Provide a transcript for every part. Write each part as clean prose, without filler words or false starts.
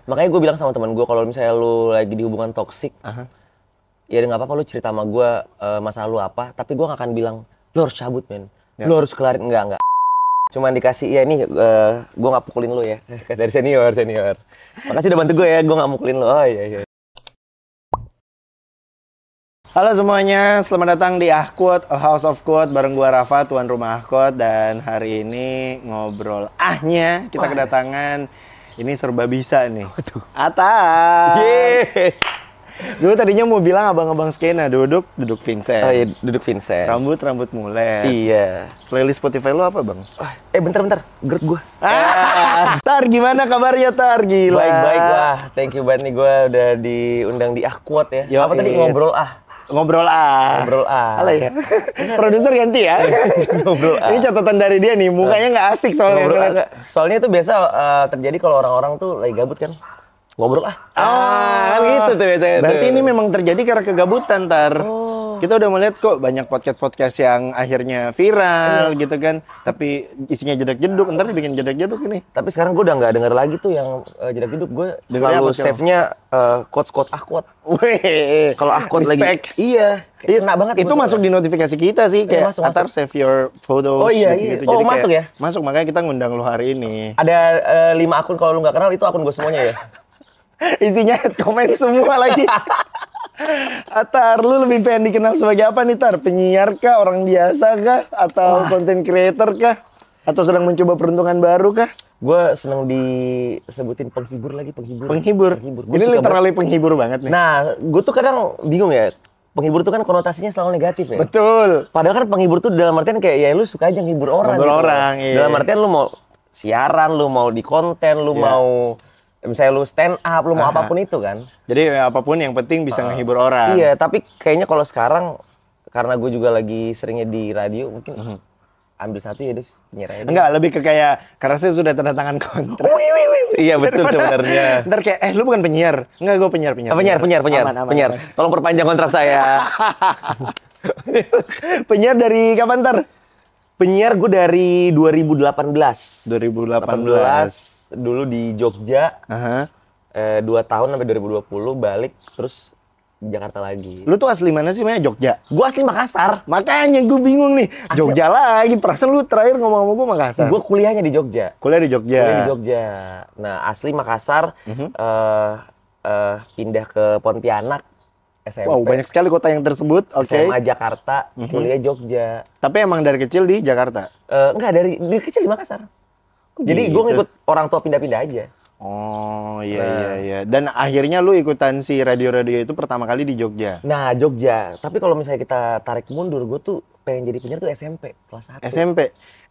Makanya gue bilang sama teman gue kalau misalnya lu lagi di hubungan toksik, ya nggak apa-apa lu cerita sama gue masalah lu apa, tapi gue nggak akan bilang lu harus cabut men, lu harus kelarin, enggak. Cuman dikasih ya nih, gue nggak pukulin lu ya, dari senior. Makasih udah bantu gue ya, gue nggak mukulin lu. Oh iya. Halo semuanya, selamat datang di Ahquote, A House of Quote bareng gua Rafa, tuan rumah Ahquote. Dan hari ini ngobrol ahnya kita kedatangan, ini serba bisa nih. Atar. Dulu tadinya mau bilang abang-abang skena, duduk Vincent. Oh iya, duduk Vincent. Rambut mulet. Iya. Playlist Spotify lu apa, Bang? Bentar, GERD gue. Tar, gimana kabarnya, Tar? Gila. Baik lah, thank you banget nih gue udah diundang di Ahquote ya. Apa tadi ngobrol ah? Ngobrol ah. Alah ya. Produser ganti ya. Ngobrol ah. Ini catatan dari dia nih, mukanya nggak asik soalnya. Soalnya itu biasa terjadi kalau orang-orang tuh lagi gabut kan. Ngobrol ah. Kan gitu tuh biasanya. Berarti ini memang terjadi karena kegabutan, Tar. Kita udah melihat kok banyak podcast yang akhirnya viral gitu kan, tapi isinya jedak-jeduk, ntar dibikin jedak-jeduk ini. Tapi sekarang gue udah nggak denger lagi tuh yang jedak-jeduk, gue selalu save-nya quotes-quotes Ahquote. Wih, kalau Ahquote lagi, iya, kena banget. Itu masuk di notifikasi kita sih, kayak Atar save your photos. Oh iya. Gitu. Jadi masuk ya? Masuk, makanya kita ngundang lu hari ini. Ada 5 akun, kalau lu nggak kenal itu akun gue semuanya ya. Isinya komen semua lagi. Atar, lu lebih pengen dikenal sebagai apa nih, Tar? Penyiar kah? Orang biasa kah? Atau content creator kah? Atau sedang mencoba peruntungan baru kah? Gue seneng disebutin penghibur lagi, Penghibur. Ini literally penghibur banget nih. Nah, gue tuh kadang bingung ya. Penghibur tuh kan konotasinya selalu negatif ya. Betul. Padahal kan penghibur tuh dalam artian kayak ya lu suka aja ngibur orang. Iya. Dalam artian lu mau siaran, lu mau di konten, lu mau misalnya lu stand up, lu mau apapun itu kan. Jadi apapun yang penting bisa ngehibur orang. Iya, tapi kayaknya kalau sekarang karena gue juga lagi seringnya di radio, mungkin ambil satu ya des, nyerah. Enggak, lebih ke kayak karena saya sudah tanda tangan kontrak. Iya betul sebenarnya. Ntar kayak lu bukan penyiar. Enggak, gue penyiar. Penyiar. Tolong perpanjang kontrak saya. Penyiar dari kapan, Tar? Penyiar gue dari 2018. 2018. Dulu di Jogja, 2 tahun sampai 2020 balik, terus di Jakarta lagi. Lu tuh asli mana sih, Maya? Jogja? Gua asli Makassar. Makanya gue bingung nih, asli... Jogja lagi, perasaan lu terakhir ngomong sama gue Makassar. Gue kuliahnya di Jogja. Kuliah di Jogja. Nah, asli Makassar, pindah ke Pontianak, SMP. Wow, banyak sekali kota yang tersebut. SMA Jakarta, kuliah Jogja. Tapi emang dari kecil di Jakarta? Enggak, dari kecil di Makassar. Jadi gue ngikut orang tua pindah-pindah aja. Oh iya. Dan akhirnya lu ikutan si radio-radio itu pertama kali di Jogja? Nah, Jogja. Tapi kalau misalnya kita tarik mundur, gue tuh pengen jadi penyiar tuh SMP, kelas 1.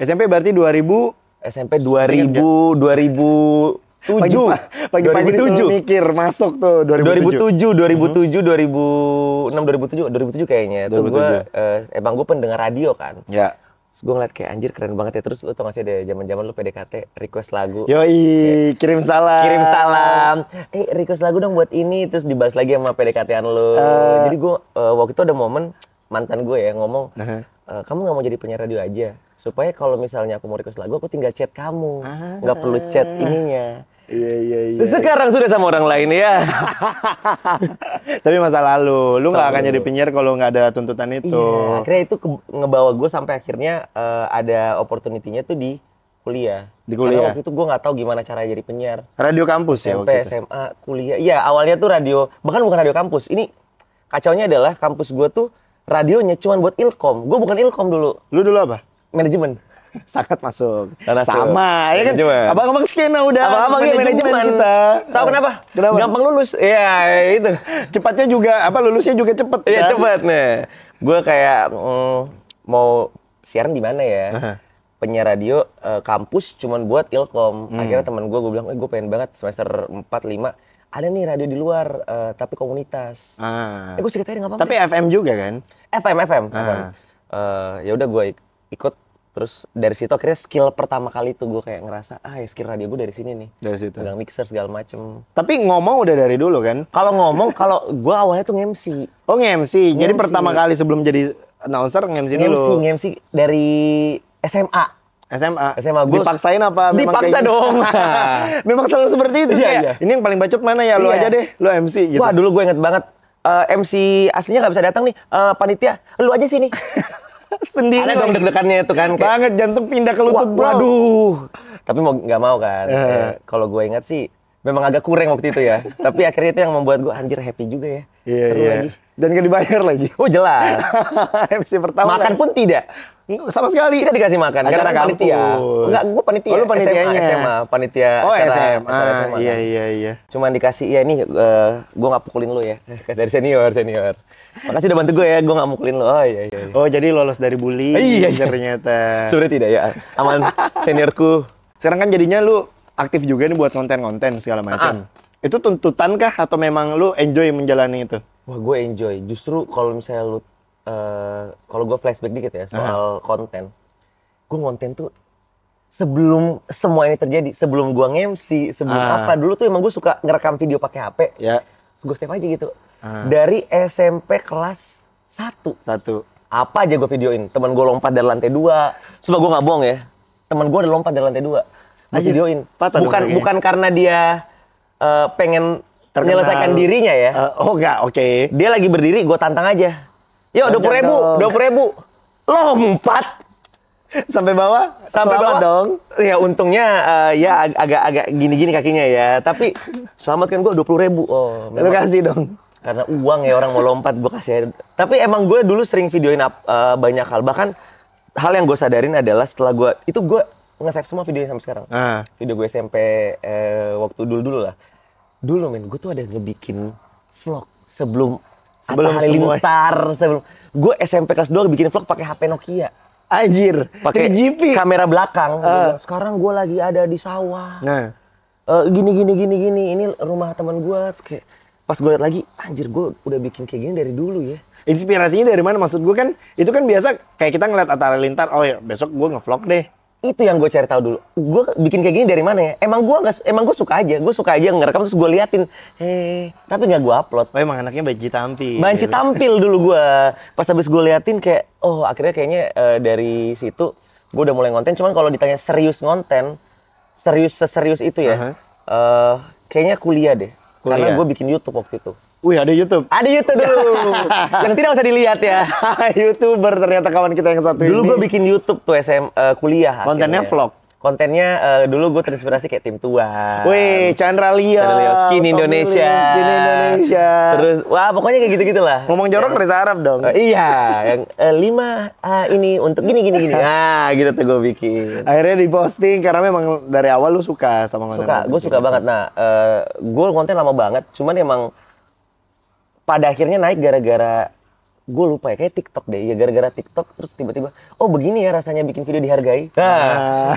SMP berarti 2000? SMP 2000, 2007. Pagi-pagi disuruh mikir, masuk tuh 2007, 2007 kayaknya. 2007. Tuh gue, emang gue pendengar radio kan. Ya. Terus gue ngeliat kayak anjir keren banget ya. Terus lu tau gak sih ada zaman-zaman lu PDKT request lagu. Yoi, kirim salam. Request lagu dong buat ini. Terus dibahas lagi sama PDKT-an lu. Jadi gue waktu itu ada momen mantan gue ya ngomong, kamu gak mau jadi penyiar radio aja. Supaya kalau misalnya aku mau request lagu, aku tinggal chat kamu. Gak perlu chat ininya. Iya. Terus sekarang sudah sama orang lain ya. Tapi masa lalu, lu nggak akan jadi penyiar kalau nggak ada tuntutan itu. Iya, akhirnya itu ngebawa gue sampai akhirnya ada opportunity-nya tuh di kuliah. Karena waktu itu gue nggak tahu gimana cara jadi penyiar. Radio kampus ya waktu itu? SMA, kuliah. Iya, awalnya tuh radio, bahkan bukan radio kampus. Ini kacaunya adalah kampus gue tuh radionya cuma buat Ilkom. Gue bukan Ilkom dulu. Lu dulu apa? Manajemen. Sangat masuk. Sama, ya kan? Abang-abang skena udah. Abang-abang manajemen kita. Tahu kenapa? Gampang lulus. Iya, itu. Cepatnya juga, lulusnya juga cepet. Iya, cepet. Nah, gue kayak mau siaran di mana ya? Penyiar radio kampus cuman buat Ilkom. Akhirnya teman gue bilang, gue pengen banget semester 4, 5. Ada nih radio di luar, tapi komunitas. Gue sekitarin nggak apa-apa. Tapi FM juga kan? FM. Ya udah gue ikut. Terus dari situ akhirnya skill pertama kali tuh gue kayak ngerasa ya skill radio gue dari sini nih. Dari situ. Pegang mixer segala macem. Tapi ngomong udah dari dulu kan? Kalau gue awalnya tuh nge-MC. Oh nge-MC. Jadi pertama kali sebelum jadi announcer nge-MC dulu. Nge-MC dari SMA. SMA gue dipaksain apa? Dipaksa dong. Memang selalu seperti itu iya, kayak. iya. Ini yang paling bacot mana ya? Lu aja deh, lu MC gitu. Wah, dulu gue inget banget MC aslinya nggak bisa datang nih, panitia, lu aja sini. Sendiri. Ada dong deg-degannya itu kan. Kayak, banget jantung pindah ke lutut, bro. Waduh. Tapi nggak mau kan. Kalau gue ingat sih, memang agak kurang waktu itu ya. Tapi akhirnya itu yang membuat gue anjir happy juga ya. Iya, seru lagi. Dan gak dibayar lagi. Oh jelas. MC pertama. Makan pun tidak. Sama sekali. Kita dikasih makan. Karena panitia. Enggak, gue panitia. Oh, lu panitianya. SMA, panitia. Oh, acara SMA. SMA Iya. Cuman dikasih, ya ini gue nggak pukulin lu ya. Dari senior. Makasih udah bantu gue ya, gue nggak mukulin lu. Oh iya. Oh, jadi lolos dari bully. Iya. Ternyata. Sudah tidak ya. Aman seniorku. Sekarang kan jadinya lu aktif juga nih buat konten-konten segala macam. Itu tuntutan kah atau memang lu enjoy menjalani itu? Wah, gue enjoy. Justru kalau misalnya lu kalau gue flashback dikit ya soal konten. Gue konten tuh sebelum semua ini terjadi, sebelum gue nge-MC, sebelum apa, dulu tuh emang gue suka ngerekam video pakai HP. Ya. Terus gue save aja gitu. Dari SMP kelas 1. Apa aja gue videoin. Temen gue lompat dari lantai 2. Coba gue nggak bohong ya. Temen gue udah lompat dari lantai 2. Gue videoin. Bukan karena dia pengen menyelesaikan dirinya ya. Oh enggak, oke. Dia lagi berdiri, gue tantang aja. Yo, 20.000. Lompat. Sampai bawah? Sampai bawah dong. Ya untungnya ya agak gini-gini kakinya ya. Tapi selamat kan gue 20.000. Oh, lu kasih dong. Karena uang ya orang mau lompat gue kasih. Tapi emang gue dulu sering videoin banyak hal. Bahkan hal yang gue sadarin adalah setelah gue nge-save semua videonya sampai sekarang. Video gue SMP waktu dulu lah. Dulu men, gue tuh ada ngebikin vlog sebelum Halilintar, sebelum gue SMP kelas 2 bikin vlog pakai HP Nokia. Anjir, pakai GP. Kamera belakang. Sekarang gue lagi ada di sawah. Gini. Ini rumah teman gue. Pas gue liat lagi, anjir gue udah bikin kayak gini dari dulu ya. Inspirasinya dari mana? Maksud gue kan, itu kan biasa kayak kita ngeliat Atta Halilintar, oh ya besok gue nge-vlog deh. Itu yang gue cari tahu dulu. Gue bikin kayak gini dari mana ya? Emang gue suka aja. Gue suka aja ngerekam terus gue liatin. Tapi nggak gue upload. Oh emang anaknya banci tampil. Banci tampil dulu gue. Pas habis gue liatin kayak, oh akhirnya kayaknya dari situ gue udah mulai ngonten. Cuman kalau ditanya serius ngonten, seserius itu ya, kayaknya kuliah deh. Karena gue bikin YouTube waktu itu. Wih, ada YouTube? Ada YouTube dulu. Yang tidak usah dilihat ya. YouTuber ternyata kawan kita yang satu dulu ini. Dulu gue bikin YouTube tuh kuliah. Kontennya vlog? Kontennya dulu gue terinspirasi kayak Tim Tuan. Wih, Chandra Leo. Skin Indonesia. Terus, wah pokoknya kayak gitu-gitu lah. Ngomong jorok Reza Arab dong. Iya, yang 5 ini untuk gini. Nah, gitu tuh gue bikin. Akhirnya diposting karena memang dari awal lu suka sama konten. Gue suka banget. Nah, gue konten lama banget. Cuman emang pada akhirnya naik gara-gara gue lupa ya, kayak TikTok deh. Ya gara-gara TikTok terus tiba-tiba, oh begini ya rasanya bikin video dihargai. Nah,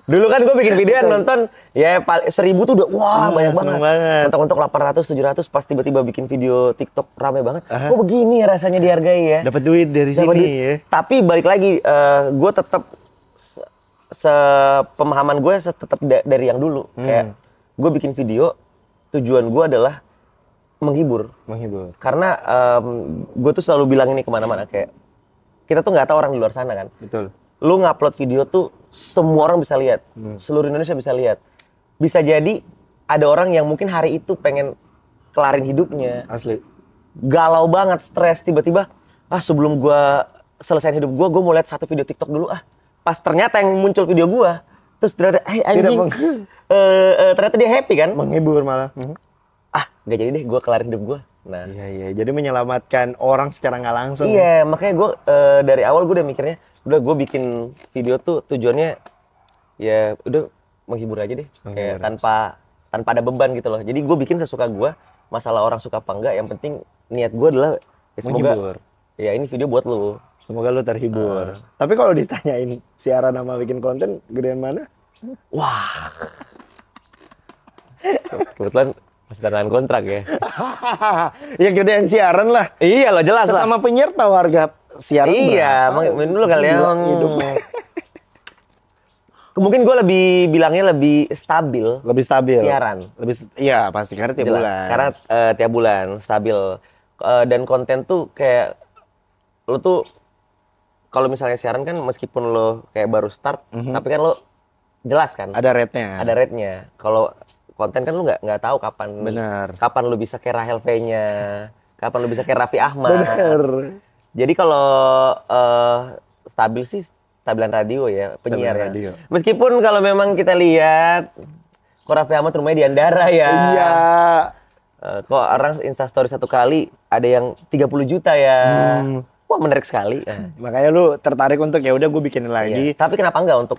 dulu kan gue bikin video yang nonton ya 1.000 tuh udah wah banyak banget. Untuk 800, 700 pas tiba-tiba bikin video TikTok rame banget. Oh begini ya rasanya dihargai ya. Dapat duit dari sini ya. Tapi balik lagi, gue tetap pemahaman gue tetap dari yang dulu. Kayak gue bikin video, tujuan gue adalah menghibur. Karena gue tuh selalu bilang ini kemana-mana kayak kita tuh nggak tahu orang di luar sana kan. Betul. Lu ngupload video tuh semua orang bisa lihat, seluruh Indonesia bisa lihat. Bisa jadi ada orang yang mungkin hari itu pengen kelarin hidupnya. Asli. Galau banget, stres tiba-tiba. Sebelum gue selesaiin hidup gue mau lihat satu video TikTok dulu. Pas ternyata yang muncul video gue, terus ternyata anjing, ternyata dia happy kan? Menghibur malah. Nggak jadi deh, gue kelarin hidup gue. Nah, iya. Jadi menyelamatkan orang secara nggak langsung. Iya, makanya gue dari awal gue udah mikirnya, udah gue bikin video tuh tujuannya ya udah menghibur aja deh, kayak tanpa ada beban gitu loh. Jadi gue bikin sesuka gue, masalah orang suka apa enggak, yang penting niat gue adalah ya semoga menghibur. Ya ini video buat lo. Semoga lo terhibur. Tapi kalau ditanyain siaran sama bikin konten, gedean mana? Wah. Kebetulan masih tanda kontrak ya. Ya gedean siaran lah. Iya loh, jelas lah. Sama penyiar tahu harga siaran berapa? Iya, dulu kalian. Mungkin gue bilangnya lebih stabil. Lebih stabil. Siaran. Iya pasti karena tiap bulan. Karena tiap bulan stabil. Dan konten tuh kayak lu tuh kalau misalnya siaran kan meskipun lo kayak baru start, tapi kan lo jelas kan? Ada rate-nya. Ada rate-nya. Kalau konten kan lu nggak tahu kapan. Benar. Kapan lu bisa kayak Rahel V-nya, kapan lu bisa kayak Raffi Ahmad. Benar. Jadi kalau stabil sih stabilan radio ya, penyiar ya. Radio. Meskipun kalau memang kita lihat kok Raffi Ahmad rumahnya di Andara ya. Iya. Kok orang Instastory 1 kali ada yang 30 juta ya. Wah, menarik sekali. Makanya lu tertarik untuk ya udah gue bikinin lagi. Iya. Tapi kenapa enggak untuk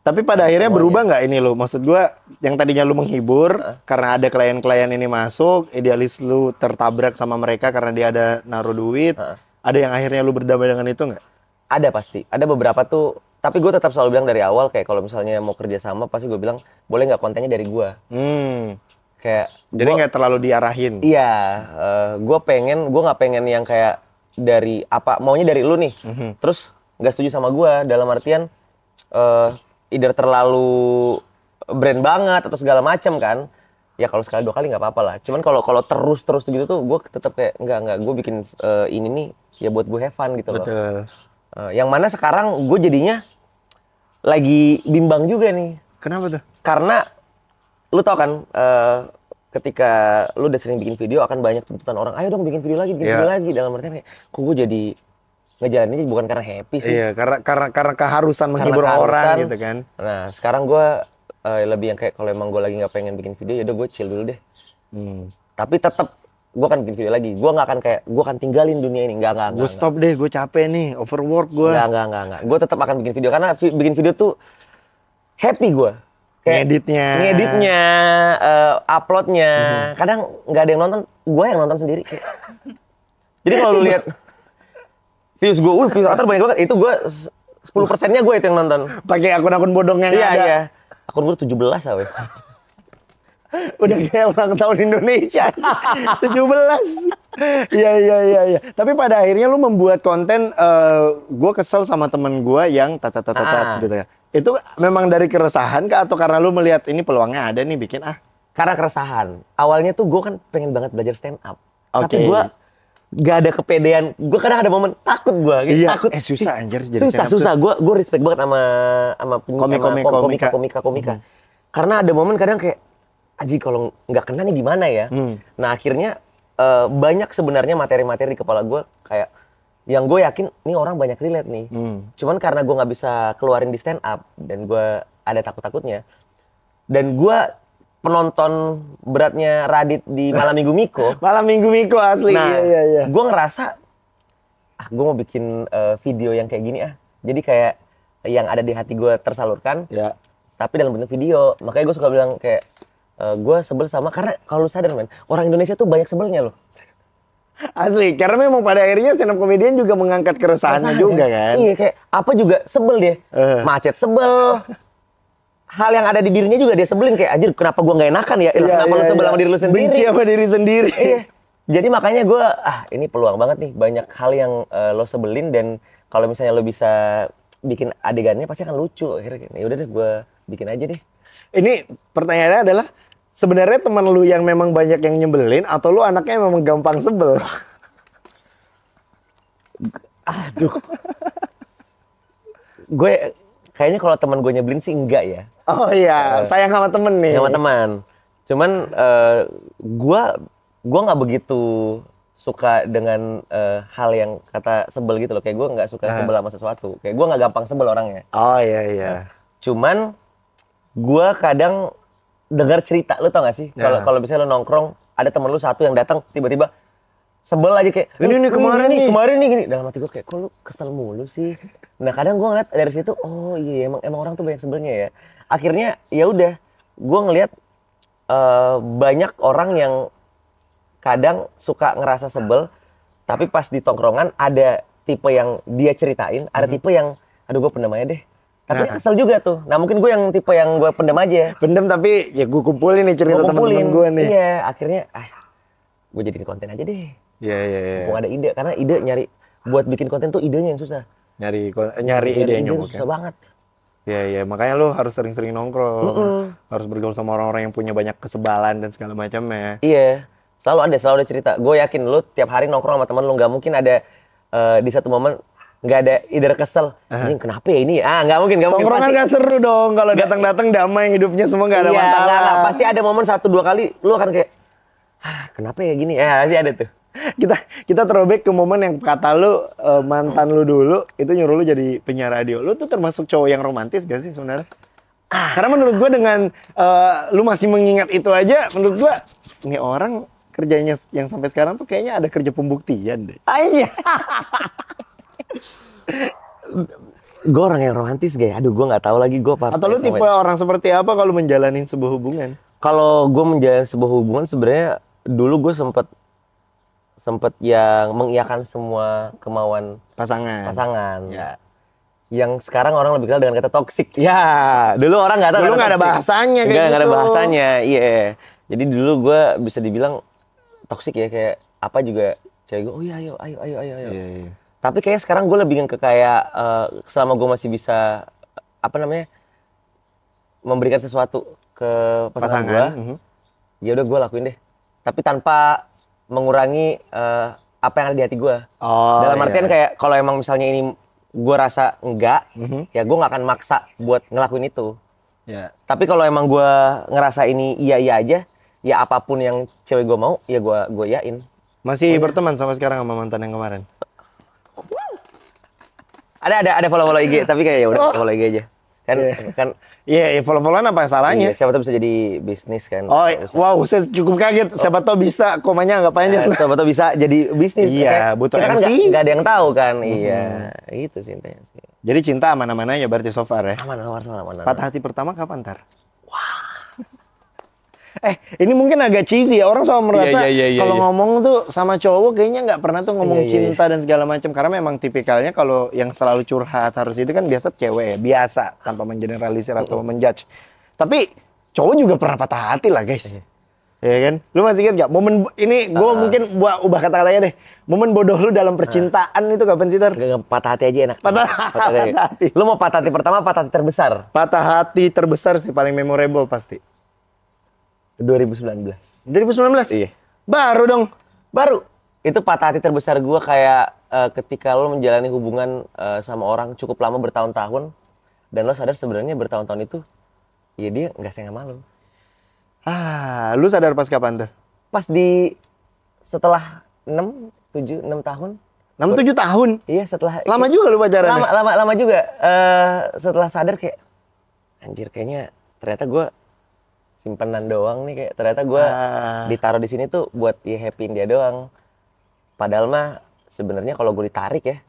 Tapi pada akhirnya berubah nggak ini lo? Maksud gue yang tadinya lu menghibur karena ada klien-klien ini masuk, idealis lu tertabrak sama mereka karena dia ada naruh duit. Ada yang akhirnya lu berdamai dengan itu nggak? Ada pasti. Ada beberapa tuh. Tapi gue tetap selalu bilang dari awal kayak kalau misalnya mau kerja sama pasti gue bilang boleh nggak kontennya dari gue. Kayak jadi nggak terlalu diarahin. Iya. Gue nggak pengen yang kayak dari apa maunya dari lu nih. Terus nggak setuju sama gue dalam artian either terlalu brand banget atau segala macam kan. Ya kalau sekali 2 kali nggak apa-apa lah. Cuman kalau terus gitu tuh gue tetap kayak enggak gue bikin ini nih ya buat gue have fun gitu loh. Betul. Yang mana sekarang gue jadinya lagi bimbang juga nih. Kenapa tuh? Karena lu tau kan ketika lu udah sering bikin video akan banyak tuntutan orang, ayo dong bikin video lagi dalam artian kayak kok gue jadi ngejalaninnya bukan karena happy sih. Iya, karena keharusan menghibur orang gitu kan. Nah, sekarang gue lebih yang kayak kalau emang gue lagi nggak pengen bikin video, ya udah gue chill dulu deh. Tapi tetap gue akan bikin video lagi. Gue nggak akan kayak gue akan tinggalin dunia ini. Nggak. Gue stop deh, gue capek nih, overwork gue. Nggak. Gue tetap akan bikin video karena bikin video tuh happy gue. Ngeditnya, uploadnya. Kadang nggak ada yang nonton, gue yang nonton sendiri. Jadi kalau lu lihat views gue, views Atar banyak banget. Itu gue 10%-nya gue itu yang nonton. Pakai akun-akun bodong yang ada. Iya. Akun gue 17 awe. Udah kayak ulang tahun Indonesia. 17. Iya. Tapi pada akhirnya lu membuat konten, gue kesel sama temen gue yang tatat gitu ya. Itu memang dari keresahan kah atau karena lu melihat ini peluangnya ada nih bikin Karena keresahan. Awalnya tuh gue kan pengen banget belajar stand up. Okay. Tapi gue gak ada kepedean. Gue kadang ada momen takut gue. Iya. Takut. Susah anjir jadi susah. Gue respect banget sama komika. Karena ada momen kadang kayak aji kalau nggak kena nih gimana ya. Nah akhirnya banyak sebenarnya materi-materi di kepala gue kayak yang gue yakin nih orang banyak relate nih. Cuman karena gue nggak bisa keluarin di stand up dan gue ada takut-takutnya. Dan gue penonton beratnya Radit di Malam Minggu Miko. Malam Minggu Miko asli. Nah, iya. Gue ngerasa gue mau bikin video yang kayak gini Jadi kayak yang ada di hati gue tersalurkan. Ya. Tapi dalam bentuk video. Makanya gue suka bilang kayak gue sebel sama karena kalau lu sadar men, orang Indonesia tuh banyak sebelnya loh. Asli, karena memang pada akhirnya stand up comedian juga mengangkat keresahannya juga kan. Iya, kayak apa juga sebel dia. Macet sebel. Hal yang ada di dirinya juga dia sebelin kayak anjir kenapa gua nggak enakan ya? Kenapa lu sebel sama diri lu sendiri? Benci sama diri sendiri. Iya. Jadi makanya gua ini peluang banget nih banyak hal yang lo sebelin dan kalau misalnya lo bisa bikin adegannya pasti akan lucu akhirnya. Ya udah deh gua bikin aja deh. Ini pertanyaannya adalah sebenarnya teman lu yang memang banyak yang nyebelin atau lu anaknya yang memang gampang sebel? Aduh. Gue kayaknya kalau teman gue nyebelin sih enggak ya. Oh iya, sayang sama temen nih. Sama teman. Cuman gue nggak begitu suka dengan hal yang kata sebel gitu loh. Kayak gue nggak suka sebel sama sesuatu. Kayak gue nggak gampang sebel orangnya. Oh iya. Cuman gue kadang dengar cerita, lu tau gak sih? Kalau misalnya lu nongkrong, ada temen lu satu yang datang tiba-tiba sebel aja kayak ini kemarin nih gini. Dalam hati gue kayak kok lu kesel mulu sih. Nah kadang gue ngeliat dari situ, oh iya emang orang tuh banyak sebelnya ya. Akhirnya ya udah, gue ngeliat banyak orang yang kadang suka ngerasa sebel, tapi pas di tongkrongan ada tipe yang dia ceritain, ada tipe yang aduh gue pendam aja deh. Tapi kesel juga tuh. Nah mungkin gue yang tipe yang gue pendem aja. Pendem tapi ya gue kumpulin nih cerita teman-teman gue nih. Iya akhirnya gue jadiin konten aja deh. Iya. Mumpung ada ide. Karena ide nyari buat bikin konten tuh idenya yang susah. Nyari idenya susah banget. Iya makanya lo harus sering-sering nongkrong. Harus bergaul sama orang-orang yang punya banyak kesebalan dan segala macamnya. Iya. Selalu ada cerita. Gue yakin lo tiap hari nongkrong sama temen lo nggak mungkin ada di satu momen nggak ada either kesel, anjing kenapa ya ini? Nggak mungkin. Tongkrongan nggak seru dong kalau datang-datang damai hidupnya semua nggak ada masalah. Nggak. Pasti ada momen 1-2 kali lu akan kayak, kenapa ya gini? Pasti ada tuh. Kita throwback ke momen yang kata lu mantan lu dulu itu nyuruh lu jadi penyiar radio. Lu tuh termasuk cowok yang romantis gak sih sebenarnya? Karena menurut gua dengan lu masih mengingat itu aja, menurut gua ini orang kerjanya yang sampai sekarang tuh kayaknya ada kerja pembuktian deh. Iya. Gue orang yang romantis gak ya? Aduh, gue nggak tahu lagi gue apa. Atau lu tipe orang seperti apa kalau menjalani sebuah hubungan? Kalau gue menjalani sebuah hubungan sebenarnya dulu gue sempet yang mengiyakan semua kemauan pasangan. Ya. Yang sekarang orang lebih kenal dengan kata toksik. Ya, dulu orang nggak tahu. Dulu nggak ada bahasanya kayak gitu. Nggak ada bahasanya, iya. Jadi dulu gue bisa dibilang toksik ya, kayak apa juga cewek gue, oh iya ayo. Iya. Tapi kayaknya sekarang gue lebih ke kayak selama gue masih bisa memberikan sesuatu ke pasangan gue, ya udah gue lakuin deh. Tapi tanpa mengurangi apa yang ada di hati gue. Dalam artian kayak kalau emang misalnya ini gue rasa enggak, ya gue nggak akan maksa buat ngelakuin itu. Yeah. Tapi kalau emang gue ngerasa ini iya aja, ya apapun yang cewek gue mau, ya gue iyain. Masih berteman sampai sekarang sama mantan yang kemarin? Ada follow IG, tapi kayak ya udah follow IG aja. Kan Iya, follow-followan apa salahnya? iya, siapa tahu bisa jadi bisnis kan. Oh, wow, saya cukup kaget. Siapa tahu bisa, komanya nggak panjang. Siapa tahu bisa jadi bisnis. Iya, butuh kita MC. Kan nggak ada yang tahu kan. Iya, itu sih intinya. Jadi cinta aman-aman aja berarti so far ya? Aman. Patah hati pertama kapan ntar? Ini mungkin agak cheesy ya. Orang sama merasa kalau ngomong tuh sama cowok kayaknya nggak pernah tuh ngomong cinta dan segala macam. Karena memang tipikalnya kalau yang selalu curhat harus itu kan biasa cewek ya. Biasa, tanpa mengeneralisir atau menjudge. Tapi cowok juga pernah patah hati lah guys. Ya kan? Lu masih ingat gak? Momen ini gue mungkin ubah kata-katanya deh. Momen bodoh lu dalam percintaan itu kapan sih, Tar? Patah hati aja enak. Patah hati. Lu mau patah hati pertama, patah hati terbesar? Patah hati terbesar sih paling memorable pasti. 2019. Iya. Baru dong. Baru. Itu patah hati terbesar gue kayak ketika lo menjalani hubungan sama orang cukup lama bertahun-tahun dan lo sadar sebenarnya bertahun-tahun itu ya dia nggak sayang sama lo. Lu sadar pas kapan tuh? Pas setelah 6 tahun. 6-7 tahun? Iya, setelah lama juga lu pacaran. Lama juga. Setelah sadar kayak anjir kayaknya ternyata gue simpenan doang nih, kayak ternyata gue ditaruh di sini tuh buat ya happyin dia doang. Padahal mah sebenarnya kalau gue ditarik ya,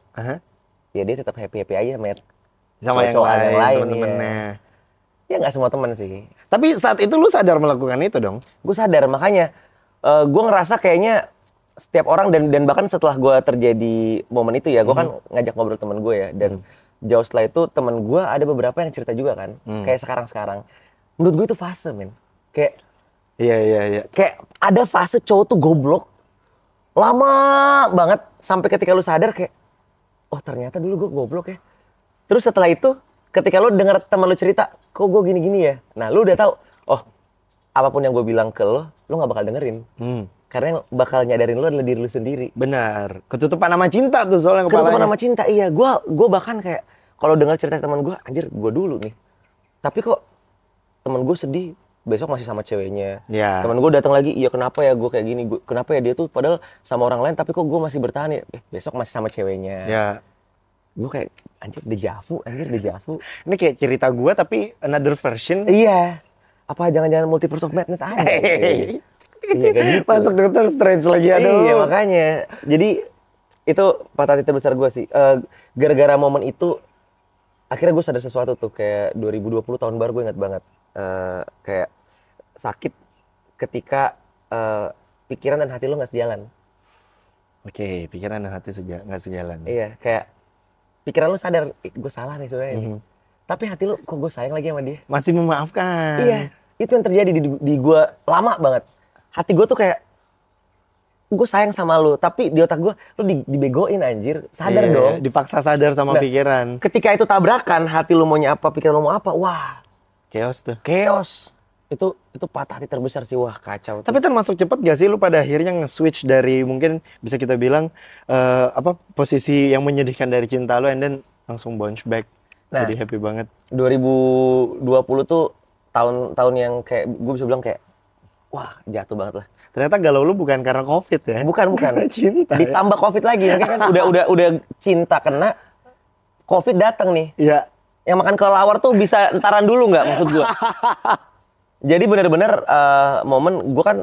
ya dia tetap happy aja sama yang lain temen-temennya. Ya nggak semua teman sih. Tapi saat itu lu sadar melakukan itu dong? Gue sadar, makanya gue ngerasa kayaknya setiap orang dan bahkan setelah gue terjadi momen itu ya, gue kan ngajak ngobrol temen gue ya, dan jauh setelah itu temen gue ada beberapa yang cerita juga kan, kayak sekarang. Menurut gue itu fase, men. Kayak iya. Kayak ada fase cowok tuh goblok lama banget sampai ketika lu sadar kayak oh ternyata dulu gue goblok ya. Terus setelah itu ketika lu dengar teman lu cerita, kok gue gini-gini ya. Nah, lu udah tahu, oh apapun yang gue bilang ke lu nggak bakal dengerin. Karena yang bakal nyadarin lu adalah diri lu sendiri. Benar. Ketutupan nama cinta tuh soalnya kepalanya. Ketutupan nama cinta, iya. Gue bahkan kayak kalau dengar cerita teman gue, anjir gue dulu nih. Tapi kok temen gue sedih, besok masih sama ceweknya. Yeah. Temen gue datang lagi, iya kenapa ya gue kayak gini, kenapa ya dia tuh padahal sama orang lain tapi kok gue masih bertahan ya, besok masih sama ceweknya. Yeah. Gue kayak anjir dejavu. Ini kayak cerita gue tapi another version. Iya. Apa jangan-jangan multiverse of madness aja? Iya kayak gitu. Masuk Doctor Strange lagi, aduh. Iya makanya. Jadi itu patah hati terbesar gue sih. Gara-gara momen itu akhirnya gue sadar sesuatu tuh, kayak 2020 tahun baru gue ingat banget. Kayak sakit ketika pikiran dan hati lo nggak sejalan. Oke, pikiran dan hati nggak sejalan. Iya, kayak pikiran lo sadar, gue salah nih sebenarnya. Tapi hati lo, kok gue sayang lagi sama dia. Masih memaafkan. Iya, itu yang terjadi di gue lama banget. Hati gue tuh kayak, gue sayang sama lo, tapi di otak gue, lo dibegoin anjir. Sadar dong. Dipaksa sadar sama pikiran. Ketika itu tabrakan, hati lo maunya apa, pikiran lo mau apa, wah. Chaos tuh. Chaos. itu patah hati terbesar sih, wah kacau. Tapi termasuk cepet gak sih lu pada akhirnya nge-switch dari mungkin bisa kita bilang posisi yang menyedihkan dari cinta lu and then langsung bounce back. Nah, jadi happy banget. 2020 tuh tahun yang kayak gue bisa bilang kayak wah jatuh banget lah. Ternyata galau lu bukan karena COVID ya? Bukan. Karena cinta. Ditambah COVID lagi, kan udah cinta kena COVID datang nih. Iya. Yang makan kelelawar tuh bisa entaran dulu nggak maksud gue? Jadi benar-benar momen gue kan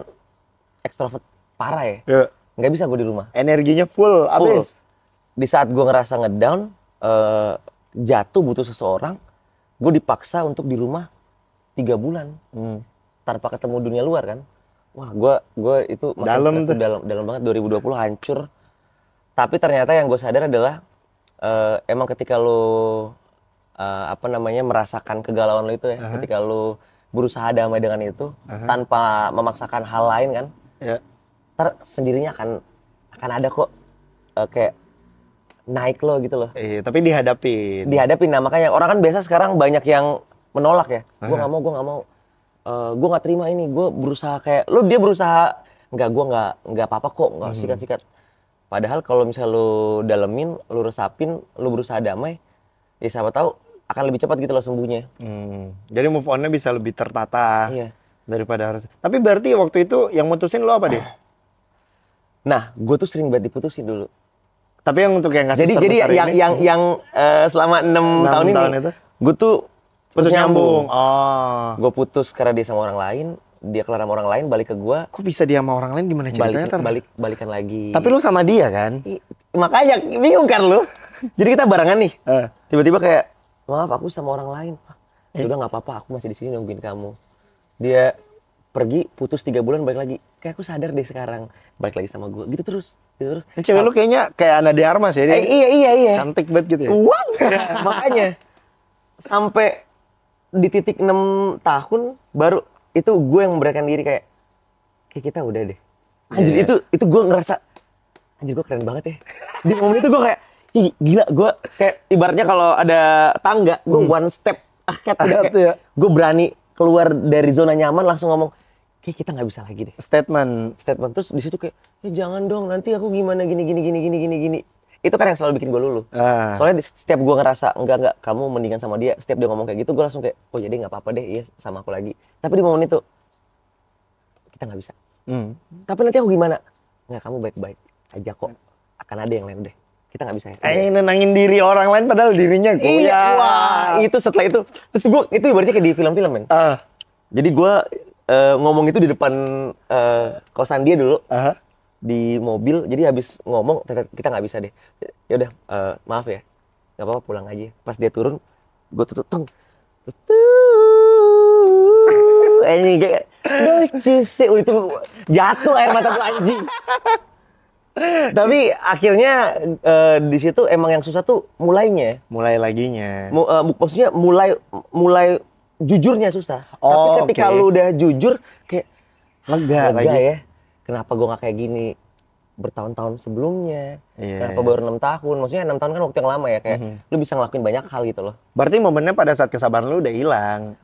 ekstrovert parah ya. Iya. Nggak bisa gue di rumah. Energinya full, abis. Di saat gue ngerasa ngedown, jatuh butuh seseorang, gue dipaksa untuk di rumah 3 bulan tanpa ketemu dunia luar kan. Wah, gue itu dalam tuh. dalam banget. 2020 hancur. Tapi ternyata yang gue sadar adalah emang ketika lo merasakan kegalauan lo itu ya, ketika lo berusaha damai dengan itu tanpa memaksakan hal lain kan, ntar sendirinya akan ada kok kayak naik lo gitu loh. Tapi dihadapin. Nah makanya orang kan biasa sekarang banyak yang menolak ya. Gue nggak mau. Gue nggak terima ini. Gue berusaha kayak lo, dia berusaha gue nggak apa-apa kok, nggak sikat-sikat. Padahal kalau misalnya lo dalemin, lo resapin, lo berusaha damai, ya siapa tahu akan lebih cepat gitu loh sembuhnya. Jadi move on-nya bisa lebih tertata. Iya. Daripada harus. Tapi berarti waktu itu yang mutusin lo apa deh? Nah, gue tuh sering banget diputusin dulu. Tapi yang untuk yang kasus jadi terbesar yang selama 6 tahun ini, gue tuh putus nyambung. Gue putus karena dia sama orang lain, dia kelar sama orang lain, balik ke gue. Kok bisa dia sama orang lain, gimana ceritanya? Balikan lagi. Tapi lu sama dia kan? Makanya bingung kan lu. Jadi kita barengan nih. Tiba-tiba kayak, maaf aku sama orang lain. Udah nggak apa-apa, aku masih di sini nungguin kamu. Dia pergi, putus 3 bulan, balik lagi. Kayak aku sadar deh sekarang, balik lagi sama gue. Gitu terus. Cewek lu kayaknya kayak Ana de Armas ya? Iya. Cantik banget gitu ya? Wow. Makanya sampai di titik 6 tahun baru itu gue yang memberikan diri kayak kita udah deh. Anjir, itu gue ngerasa anjir gue keren banget ya. Di momen itu gue kayak gila, gue kayak ibaratnya kalau ada tangga, gue one step ahead ya. Gue berani keluar dari zona nyaman, langsung ngomong kayak kita nggak bisa lagi deh. Statement. Terus di situ kayak jangan dong, nanti aku gimana gini. Itu kan yang selalu bikin gue luluh. Soalnya setiap gue ngerasa enggak kamu mendingan sama dia, setiap dia ngomong kayak gitu gue langsung kayak oh jadi nggak apa-apa deh, iya sama aku lagi. Tapi di momen itu kita nggak bisa. Tapi nanti aku gimana? Nggak, kamu baik-baik aja kok, akan ada yang lain deh. Kita nggak bisa ya. Nenangin diri orang lain padahal dirinya gue. Iya. Wah, itu setelah itu terus gue itu ibaratnya kayak di film-film men. Jadi gue ngomong itu di depan kosan dia dulu. Di mobil, jadi habis ngomong kita nggak bisa deh. Ya udah maaf ya, nggak apa-apa pulang aja. Pas dia turun, gue tutup anjing kayak itu jatuh air mata gue anjing. Tapi akhirnya di situ emang yang susah tuh mulai laginya. Maksudnya mulai jujurnya susah. Tapi ketika lu udah jujur kayak lega lagi ya. Kenapa gue gak kayak gini bertahun-tahun sebelumnya? Kenapa baru 6 tahun? Maksudnya 6 tahun kan waktu yang lama ya, kayak lu bisa ngelakuin banyak hal gitu loh. Berarti momennya pada saat kesabaran lu udah hilang.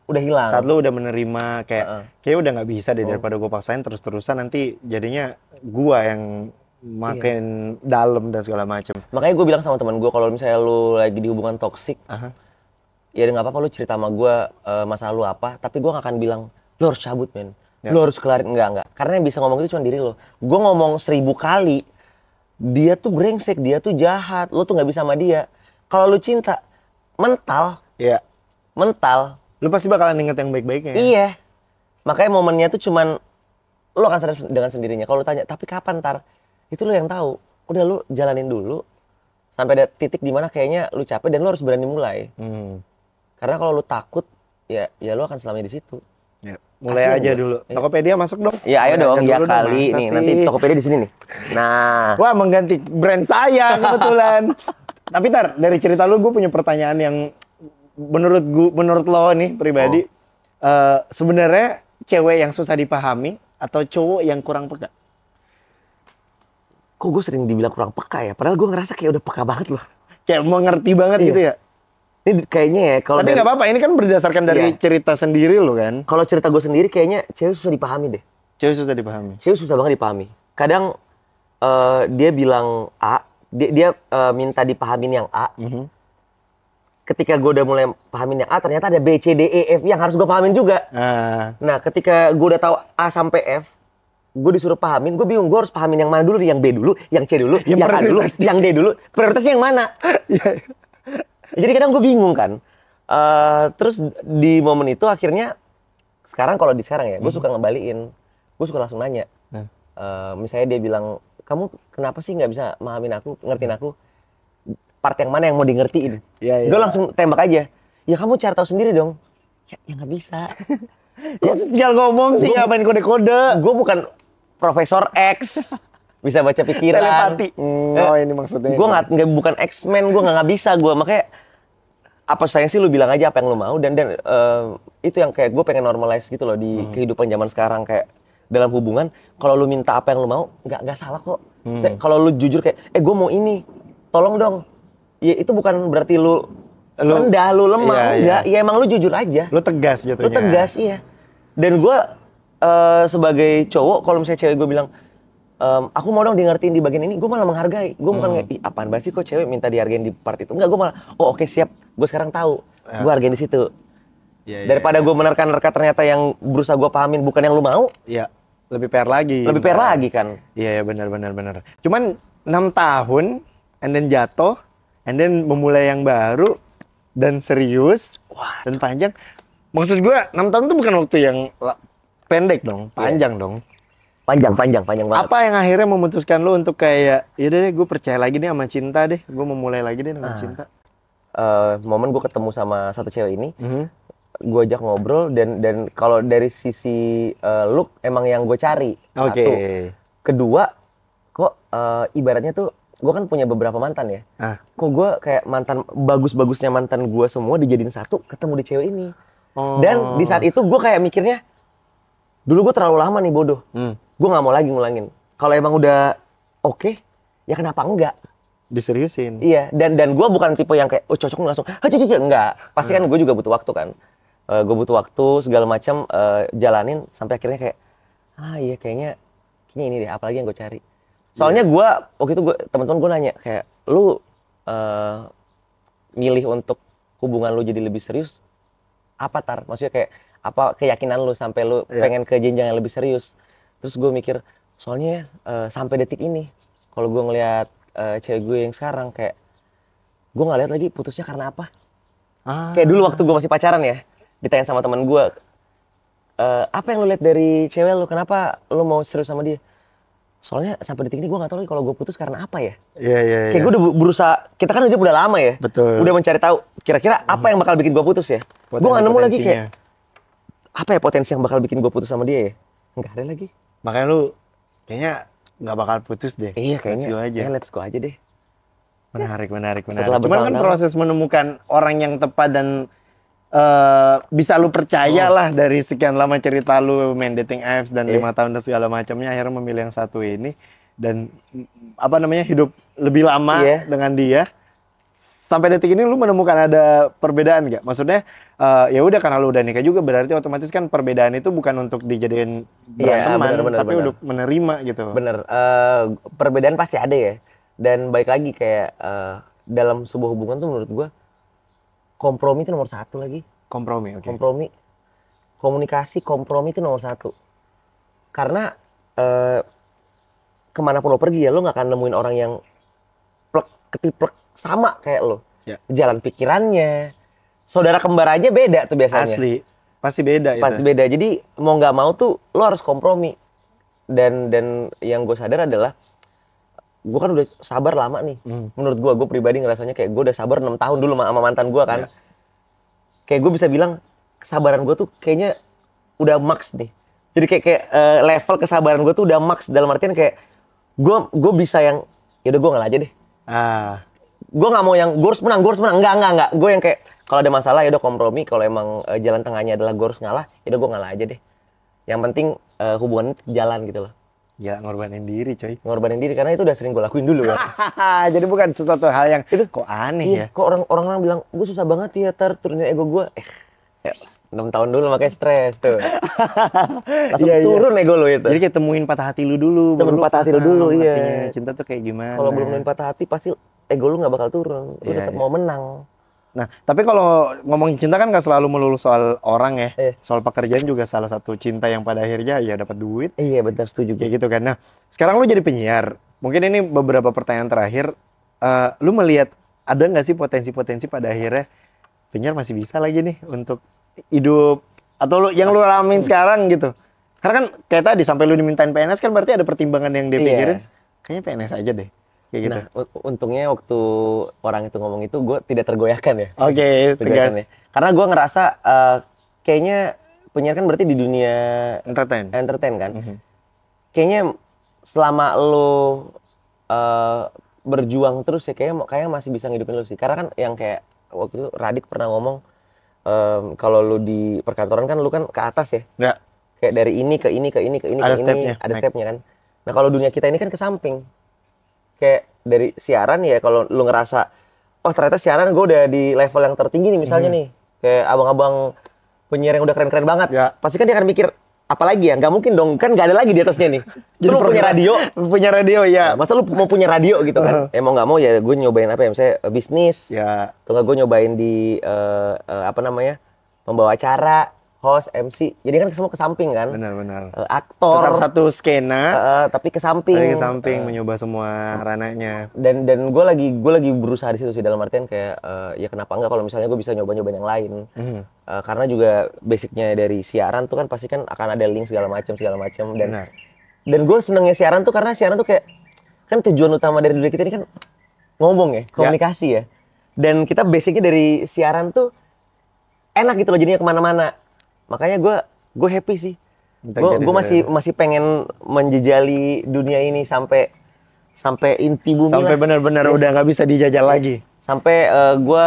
Saat lu udah menerima kayak udah nggak bisa deh daripada gue paksain terus-terusan, nanti jadinya gue yang makin dalam dan segala macam. Makanya gue bilang sama teman gue, kalau misalnya lu lagi di hubungan toksik, ya nggak apa-apa lu cerita sama gue masalah lu apa, tapi gue nggak akan bilang lu harus cabut men. Lu harus kelarin, enggak. Karena yang bisa ngomong itu cuma diri lo. Gue ngomong 1000 kali, dia tuh brengsek, dia tuh jahat, lo tuh nggak bisa sama dia. Kalau lu cinta, mental, lu pasti bakalan inget yang baik-baiknya. Iya. Makanya momennya tuh cuman lo akan sadar dengan sendirinya. Kalau lu tanya, tapi kapan ntar? Itu lo yang tahu. Udah lu jalanin dulu sampai ada titik dimana kayaknya lu capek dan lu harus berani mulai. Karena kalau lu takut, ya lu akan selamanya di situ. Mulai aja dulu. Tokopedia masuk dong. Ya ayo dong, ya kali. Nih, nanti Tokopedia di sini nih. Nah. Wah, mengganti brand saya kebetulan. Tapi Tar, dari cerita lu gue punya pertanyaan yang menurut lo nih pribadi. Sebenarnya cewek yang susah dipahami atau cowok yang kurang peka? Kok gue sering dibilang kurang peka ya? Padahal gue ngerasa kayak udah peka banget loh. Kayak mengerti banget gitu ya? Ini kayaknya ya kalau Tapi nggak apa-apa, ini kan berdasarkan dari cerita sendiri lo kan. Kalau cerita gue sendiri kayaknya cewek susah dipahami deh. Cewek susah dipahami. Cewek susah banget dipahami. Kadang dia bilang A, dia minta dipahamin yang A. Ketika gue udah mulai pahamin yang A, ternyata ada B, C, D, E, F yang harus gue pahamin juga. Nah, ketika gue udah tahu A sampai F, gue disuruh pahamin, gue bingung, gue harus pahamin yang mana dulu, yang B dulu, yang C dulu, yang A dulu, yang D dulu, prioritasnya yang mana? Jadi kadang gue bingung kan. Terus di momen itu akhirnya, sekarang ya, gue suka ngebalikin, gue suka langsung nanya. Misalnya dia bilang, kamu kenapa sih nggak bisa pahamin aku, ngertiin aku? Part yang mana yang mau di ngertiin? Gue langsung tembak aja. Ya kamu cari tahu sendiri dong. Ya nggak bisa. Ya tinggal ngomong sih, ngapain kode-kode. Gue bukan Profesor X, bisa baca pikiran. Telepati. Oh ini maksudnya. Gue bukan X-Men, gue nggak bisa. Gue makanya apa sayang sih lu bilang aja apa yang lu mau dan itu yang kayak gue pengen normalize gitu loh di kehidupan zaman sekarang, kayak dalam hubungan kalau lu minta apa yang lu mau nggak salah kok. Kalau lu jujur kayak gue mau ini, tolong dong. Ya itu bukan berarti lu rendah, lu lemah, enggak. Ya emang lu jujur aja. Lu tegas jatuhnya. Lu tegas, iya. Dan gue sebagai cowok, kalau misalnya cewek gue bilang, aku mau dong di ngertiin di bagian ini, gue malah menghargai. Gue bukan apaan banget sih kok cewek minta dihargain di part itu. Enggak, gue malah, oke, siap. Gue sekarang tahu. Gue hargain di situ. Daripada gue menerka-nerka ternyata yang berusaha gue pahamin bukan yang lu mau. Iya. Lebih fair lagi. Lebih fair lagi kan. Iya, benar. Cuman 6 tahun, and then jatuh, and then memulai yang baru, dan serius, dan panjang. Maksud gue, 6 tahun itu bukan waktu yang pendek dong, panjang dong. Panjang banget. Apa yang akhirnya memutuskan lo untuk kayak, yaudah deh gue percaya lagi deh sama cinta deh, gue memulai lagi deh sama cinta. Momen gue ketemu sama satu cewek ini, gue ajak ngobrol, dan kalau dari sisi look emang yang gue cari. Satu. Kedua, kok ibaratnya tuh, gue kan punya beberapa mantan ya. Kok gue kayak bagus-bagusnya mantan gue semua dijadiin satu, ketemu di cewek ini. Dan di saat itu gue kayak mikirnya, dulu gue terlalu lama nih bodoh. Gue gak mau lagi ngulangin. Kalau emang udah oke, ya kenapa enggak? Diseriusin. Iya, dan gue bukan tipe yang kayak, cocok langsung, enggak. Pasti kan gue juga butuh waktu kan. Gue butuh waktu, segala macam jalanin, sampai akhirnya kayak, iya kayaknya ini deh, apalagi yang gue cari. Soalnya gue, waktu itu teman-teman gue nanya, kayak, lu milih untuk hubungan lu jadi lebih serius, apa Tar? Maksudnya kayak, apa keyakinan lu sampai lu pengen ke jenjang yang lebih serius? Terus gue mikir, soalnya sampai detik ini, kalau gue ngelihat cewek gue yang sekarang, kayak, gue nggak lihat lagi putusnya karena apa. Kayak dulu waktu gue masih pacaran ya, ditanya sama teman gue, apa yang lu lihat dari cewek lu, kenapa lu mau serius sama dia? Soalnya sampai detik ini gue nggak tahu lagi kalau gue putus karena apa ya. Kayak gue udah berusaha, kita kan udah lama ya. Betul. Udah mencari tahu kira-kira apa yang bakal bikin gue putus ya. Gue nggak nemu lagi kayak apa ya potensi yang bakal bikin gue putus sama dia ya. Nggak ada lagi. Makanya lu kayaknya nggak bakal putus deh. Iya kayaknya. Let's go aja deh. Menarik. Cuman kan proses menemukan orang yang tepat dan bisa lu percaya lah dari sekian lama cerita lu main dating apps dan 5 tahun dan segala macamnya, akhirnya memilih yang satu ini dan hidup lebih lama dengan dia. Sampai detik ini lu menemukan ada perbedaan nggak? Maksudnya ya udah karena lu udah nikah juga berarti otomatis kan perbedaan itu bukan untuk dijadiin beranteman, tapi untuk menerima gitu. Bener. Perbedaan pasti ada ya. Dan baik lagi kayak dalam sebuah hubungan tuh menurut gua kompromi itu nomor satu lagi. Kompromi, oke. Kompromi. Komunikasi, kompromi itu nomor satu. Karena kemanapun lo pergi ya, lo gak akan nemuin orang yang ketiplek sama kayak lo. Jalan pikirannya. Saudara kembar aja beda tuh biasanya. Asli. Pasti beda. Pasti beda. Jadi mau gak mau tuh lo harus kompromi. Dan yang gue sadar adalah, gue kan udah sabar lama nih. Menurut gue pribadi ngerasanya kayak gue udah sabar 6 tahun dulu sama mantan gue kan. Kayak gue bisa bilang kesabaran gue tuh kayaknya udah max nih. Jadi kayak level kesabaran gue tuh udah max, dalam artian kayak gue bisa yang yaudah gue ngalah aja deh. Gue nggak mau yang gue harus menang. Enggak. Gue yang kayak kalau ada masalah ya udah kompromi. Kalau emang jalan tengahnya adalah gue harus ngalah, ya udah gue ngalah aja deh. Yang penting hubungan itu jalan gitu loh. Ya, ngorbanin diri, coy. Ngorbanin diri karena itu udah sering gue lakuin dulu ya. Jadi bukan sesuatu hal yang Itu kok aneh iya, ya. kok orang bilang gue susah banget ya turunin ego gue. Ya, 6 tahun dulu makanya stres tuh. Langsung turun ego lo itu. Jadi kayak temuin patah hati lu dulu. Temuin patah hati lu dulu, iya. Artinya cinta tuh kayak gimana. Kalau belum nemuin patah hati pasti ego lu nggak bakal turun. Lu tetap mau menang. Nah, tapi kalau ngomongin cinta kan nggak selalu melulu soal orang ya. Soal pekerjaan juga salah satu cinta yang pada akhirnya ya dapat duit. Iya, benar, setuju. Kayak gitu kan. Nah, sekarang lu jadi penyiar. Mungkin ini beberapa pertanyaan terakhir. Lu melihat ada nggak sih potensi-potensi pada akhirnya penyiar masih bisa lagi nih untuk hidup atau lu yang lu alamin sekarang gitu? Karena kan kayak tadi sampai lu dimintain PNS kan berarti ada pertimbangan yang dia pikirin. Kayaknya PNS aja deh. Kayak gitu. Nah, untungnya waktu orang itu ngomong itu gue tidak tergoyahkan ya. Oke, tegas. Ya. Karena gue ngerasa kayaknya penyiar kan berarti di dunia entertain kan. Kayaknya selama lo berjuang terus ya kayaknya masih bisa ngidupin lo sih. Karena kan yang kayak waktu itu Radit pernah ngomong kalau lo di perkantoran kan lo kan ke atas ya. Nggak. Kayak dari ini ke ini ke ini ke ini ada ke stepnya, ini, ada stepnya kan. Nah kalau dunia kita ini kan ke samping. Kayak dari siaran ya kalau lu ngerasa oh ternyata siaran gue udah di level yang tertinggi nih misalnya nih kayak abang-abang penyiar yang udah keren-keren banget pasti kan dia akan mikir apalagi ya nggak mungkin dong kan nggak ada lagi di atasnya nih. Lu punya radio ya masa lu mau punya radio gitu kan mau nggak mau ya gue nyobain apa ya misalnya bisnis atau nggak gue nyobain di apa namanya membawa acara host, MC, jadi kan semua ke samping kan? Benar-benar. Aktor. Tetap satu skena. Tapi ke samping. Mencoba semua rananya. Dan gue lagi berusaha di situ sih dalam artian kayak ya kenapa enggak kalau misalnya gue bisa nyoba-nyobain yang lain. Karena juga basicnya dari siaran tuh kan pasti kan akan ada link segala macam dan gue senengnya siaran tuh karena siaran tuh kayak kan tujuan utama dari diri kita ini kan ngomong ya, komunikasi ya. Dan kita basicnya dari siaran tuh enak gitu loh jadinya kemana-mana. Makanya gue happy sih. Gue masih pengen menjejali dunia ini sampai inti bumi. Sampai benar-benar udah nggak bisa dijajal lagi. Sampai gue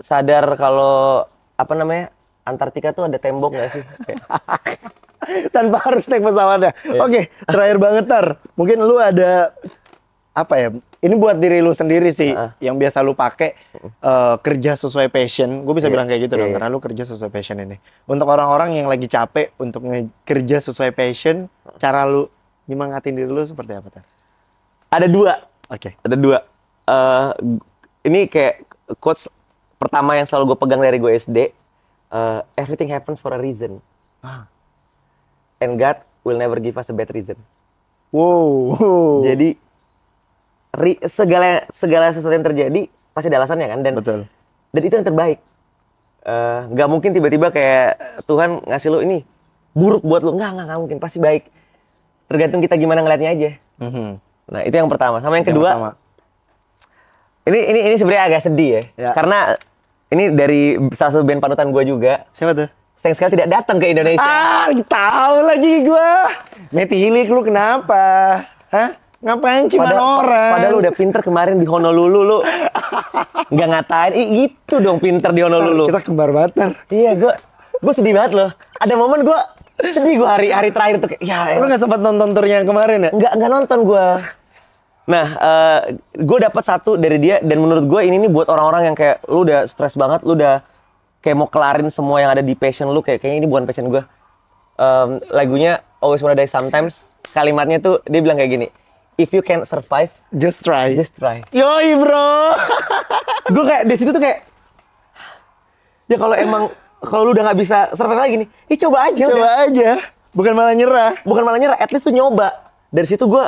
sadar kalau apa namanya Antartika tuh ada tembok nggak sih? Tanpa harus naik pesawatnya. Oke, terakhir banget mungkin lu ada apa ya? Ini buat diri lu sendiri sih, yang biasa lu pakai kerja sesuai passion. Gue bisa bilang kayak gitu dong, karena lu kerja sesuai passion ini. Untuk orang-orang yang lagi capek untuk kerja sesuai passion, cara lu nyemangatin diri lu seperti apa, Tar? Ada 2. Oke. Ada 2. Ini kayak quotes pertama yang selalu gue pegang dari gue SD. Everything happens for a reason. And God will never give us a bad reason. Wow. Jadi segala sesuatu yang terjadi pasti ada alasannya kan dan itu yang terbaik. Nggak mungkin tiba-tiba kayak Tuhan ngasih lu ini buruk buat lu, nggak mungkin, pasti baik. Tergantung kita gimana ngeliatnya aja. Nah itu yang pertama. Sama yang kedua, ini sebenarnya agak sedih ya, karena ini dari salah satu band panutan gue juga. Siapa tuh? Sayang sekali tidak datang ke Indonesia. Tahu lagi gue. Meti Hilik, lu kenapa? Hah? Ngapain cuman orang? Padahal lu udah pinter kemarin di Honolulu lu. Nggak ngatain, gitu dong pinter di Honolulu. Kita kembar banget. Iya, gue sedih banget loh. Ada momen gue sedih hari terakhir tuh kayak, ya. Lu nggak sempat nonton turnya yang kemarin ya? Nggak nonton gue. Nah, gue dapat satu dari dia dan menurut gue ini nih buat orang-orang yang kayak lu udah stres banget, lu udah kayak mau kelarin semua yang ada di passion lu, kayaknya ini bukan passion gue. Lagunya Always Wanna Die Sometimes, kalimatnya tuh dia bilang kayak gini. If you can survive, just try. Yoi bro. Gue kayak di situ tuh kayak, ya kalau lu udah nggak bisa survive lagi nih, coba aja. Bukan malah nyerah. At least tuh nyoba. Dari situ gue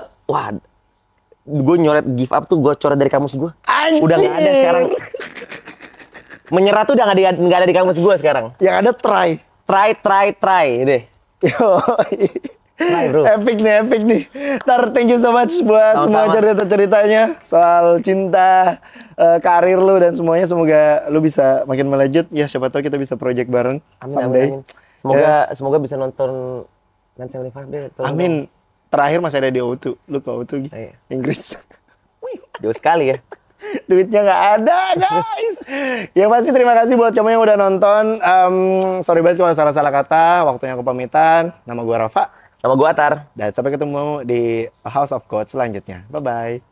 nyoret give up tuh gue coret dari kamus gue. Udah nggak ada sekarang. Menyerah tuh udah nggak ada di kamus gue sekarang. Yang ada try deh. Bro. Epic nih. Tar, thank you so much buat semua cerita-ceritanya soal cinta, karir lu dan semuanya. Semoga lu bisa makin melejit. Ya siapa tahu kita bisa project bareng someday. Semoga bisa nonton 975 deh. Amin. Terakhir masih ada di O2. Lu ke O2 gitu. Inggris. Jauh sekali ya. Duitnya nggak ada, guys. Ya pasti terima kasih buat kamu yang udah nonton. Sorry banget kalau salah-salah kata. Waktunya aku pamitan. Nama gua Rafa. Nama gue Atar. Dan sampai ketemu di A House of Quote selanjutnya. Bye-bye.